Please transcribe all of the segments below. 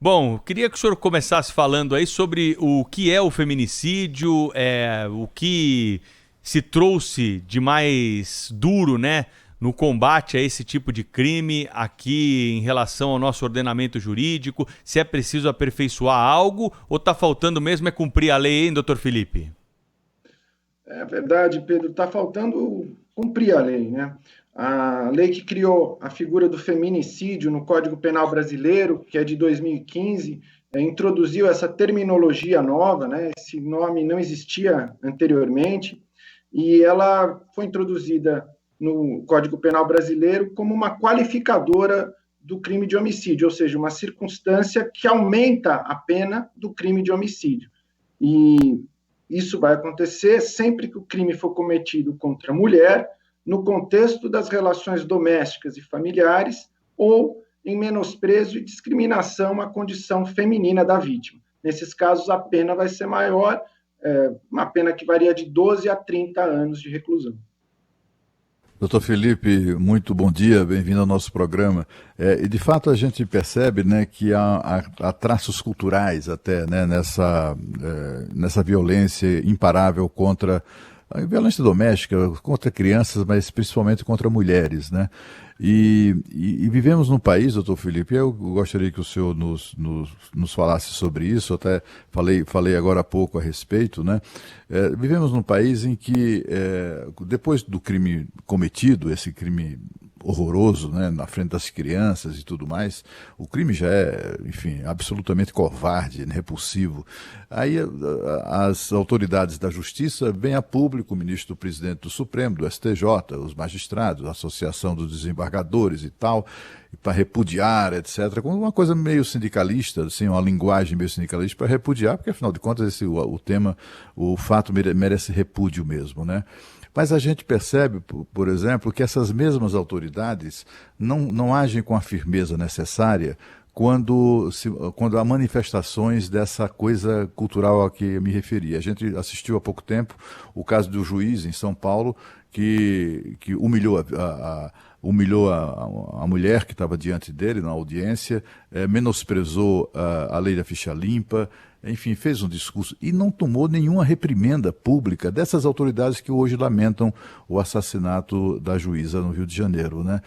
Bom, queria que o senhor começasse falando aí sobre o que é o feminicídio, o que se trouxe de mais duro, né, no combate a esse tipo de crime aqui em relação ao nosso ordenamento jurídico, se é preciso aperfeiçoar algo ou está faltando mesmo é cumprir a lei, hein, doutor Felipe? É verdade, Pedro, está faltando cumprir a lei, né? A lei que criou a figura do feminicídio no Código Penal Brasileiro, que é de 2015, introduziu essa terminologia nova, né? Esse nome não existia anteriormente, e ela foi introduzida no Código Penal Brasileiro como uma qualificadora do crime de homicídio, ou seja, uma circunstância que aumenta a pena do crime de homicídio. E isso vai acontecer sempre que o crime for cometido contra a mulher, no contexto das relações domésticas e familiares, ou em menosprezo e discriminação à condição feminina da vítima. Nesses casos, a pena vai ser maior, uma pena que varia de 12 a 30 anos de reclusão. Doutor Felipe, muito bom dia, bem-vindo ao nosso programa. E de fato a gente percebe, né, que há traços culturais até, né, nessa violência imparável contra a violência doméstica, contra crianças, mas principalmente contra mulheres, né? E vivemos num país, doutor Felipe, eu gostaria que o senhor nos falasse sobre isso, até falei agora há pouco a respeito, né? Vivemos num país em que, depois do crime cometido, esse crime horroroso, né, na frente das crianças e tudo mais, o crime já é, enfim, absolutamente covarde, né, repulsivo. Aí as autoridades da justiça vêm a público, o ministro do presidente do Supremo, do STJ, os magistrados, a Associação dos Desembargadores e tal, para repudiar, etc., com uma coisa meio sindicalista, assim, uma linguagem meio sindicalista para repudiar, porque afinal de contas o fato merece repúdio mesmo, né? Mas a gente percebe, por exemplo, que essas mesmas autoridades não agem com a firmeza necessária quando há manifestações dessa coisa cultural a que eu me referi. A gente assistiu há pouco tempo o caso do juiz em São Paulo que humilhou a mulher que estava diante dele na audiência, menosprezou a lei da ficha limpa, enfim, fez um discurso e não tomou nenhuma reprimenda pública dessas autoridades que hoje lamentam o assassinato da juíza no Rio de Janeiro, né?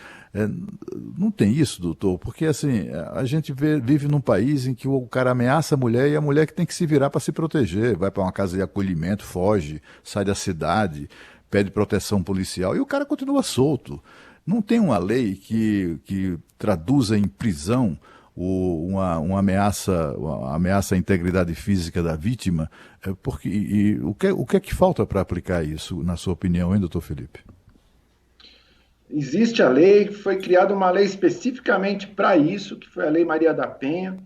Não tem isso, doutor, porque assim, a gente vive num país em que o cara ameaça a mulher e a mulher que tem que se virar para se proteger, vai para uma casa de acolhimento, foge, sai da cidade, pede proteção policial e o cara continua solto. Não tem uma lei que traduza em prisão uma ameaça à integridade física da vítima, o que é que falta para aplicar isso, na sua opinião, hein, doutor Felipe? Existe a lei, foi criada uma lei especificamente para isso, que foi a Lei Maria da Penha.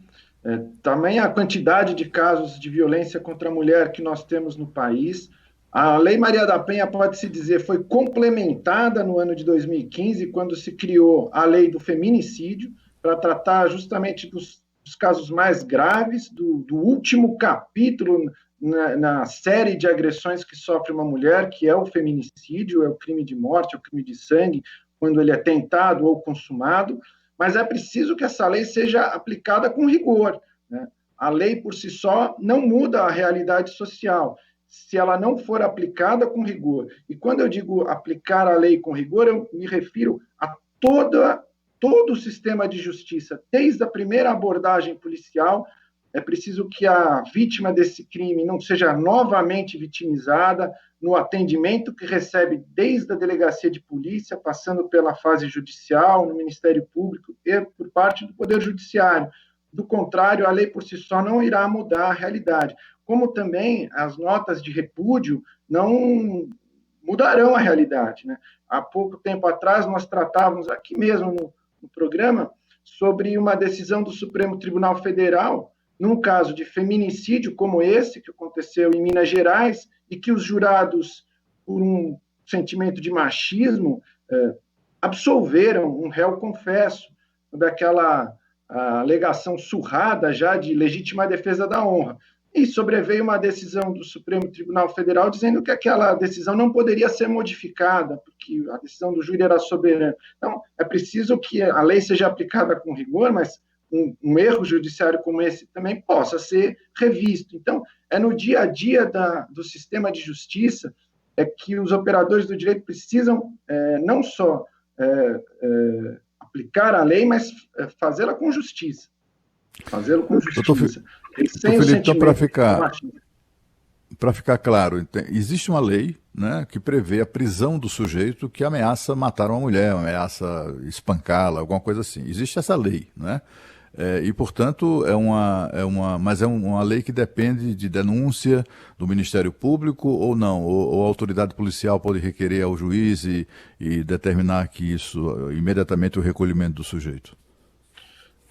Também a quantidade de casos de violência contra a mulher que nós temos no país. A Lei Maria da Penha, pode-se dizer, foi complementada no ano de 2015, quando se criou a Lei do Feminicídio, para tratar justamente dos casos mais graves, do último capítulo na série de agressões que sofre uma mulher, que é o feminicídio, é o crime de morte, é o crime de sangue, quando ele é tentado ou consumado, mas é preciso que essa lei seja aplicada com rigor, né? A lei por si só não muda a realidade social, se ela não for aplicada com rigor. E quando eu digo aplicar a lei com rigor, eu me refiro a todo o sistema de justiça, desde a primeira abordagem policial. É preciso que a vítima desse crime não seja novamente vitimizada no atendimento que recebe desde a delegacia de polícia, passando pela fase judicial, no Ministério Público e por parte do Poder Judiciário. Do contrário, a lei por si só não irá mudar a realidade. Como também as notas de repúdio não mudarão a realidade, né? Há pouco tempo atrás, nós tratávamos aqui mesmo no programa sobre uma decisão do Supremo Tribunal Federal, num caso de feminicídio como esse, que aconteceu em Minas Gerais, e que os jurados, por um sentimento de machismo, absolveram um réu confesso daquela alegação surrada já de legítima defesa da honra. E sobreveio uma decisão do Supremo Tribunal Federal dizendo que aquela decisão não poderia ser modificada, porque a decisão do júri era soberana. Então, é preciso que a lei seja aplicada com rigor, mas um erro judiciário como esse também possa ser revisto. Então, é no dia a dia do sistema de justiça que os operadores do direito precisam não só aplicar a lei, mas fazê-la com justiça. Fazê-lo com justiça. Sem o sentimento para ficar claro, existe uma lei, né, que prevê a prisão do sujeito que ameaça matar uma mulher, ameaça espancá-la, alguma coisa assim. Existe essa lei, né? E, portanto, mas é uma lei que depende de denúncia do Ministério Público ou não? Ou a autoridade policial pode requerer ao juiz e determinar que imediatamente o recolhimento do sujeito?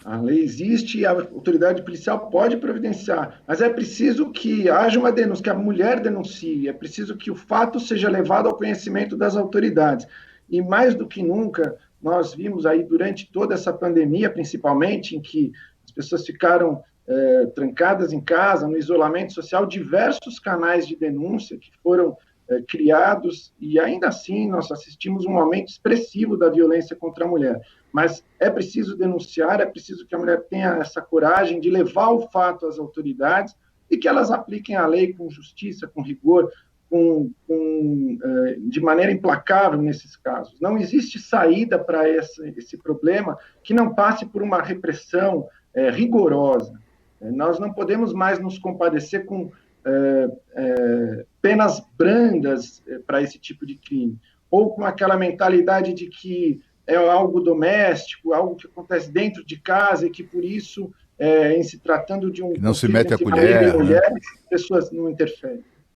A lei existe e a autoridade policial pode providenciar, mas é preciso que haja uma denúncia, que a mulher denuncie, é preciso que o fato seja levado ao conhecimento das autoridades. E mais do que nunca, nós vimos aí durante toda essa pandemia, principalmente, em que as pessoas ficaram trancadas em casa, no isolamento social, diversos canais de denúncia que foram criados, e ainda assim nós assistimos um aumento expressivo da violência contra a mulher. Mas é preciso denunciar, é preciso que a mulher tenha essa coragem de levar o fato às autoridades e que elas apliquem a lei com justiça, com rigor, de maneira implacável nesses casos. Não existe saída para esse problema que não passe por uma repressão rigorosa. Nós não podemos mais nos compadecer com penas brandas para esse tipo de crime, ou com aquela mentalidade de que é algo doméstico, algo que acontece dentro de casa e que, por isso, em se tratando de um... Não se mete a colher, mulheres, pessoas não interferem.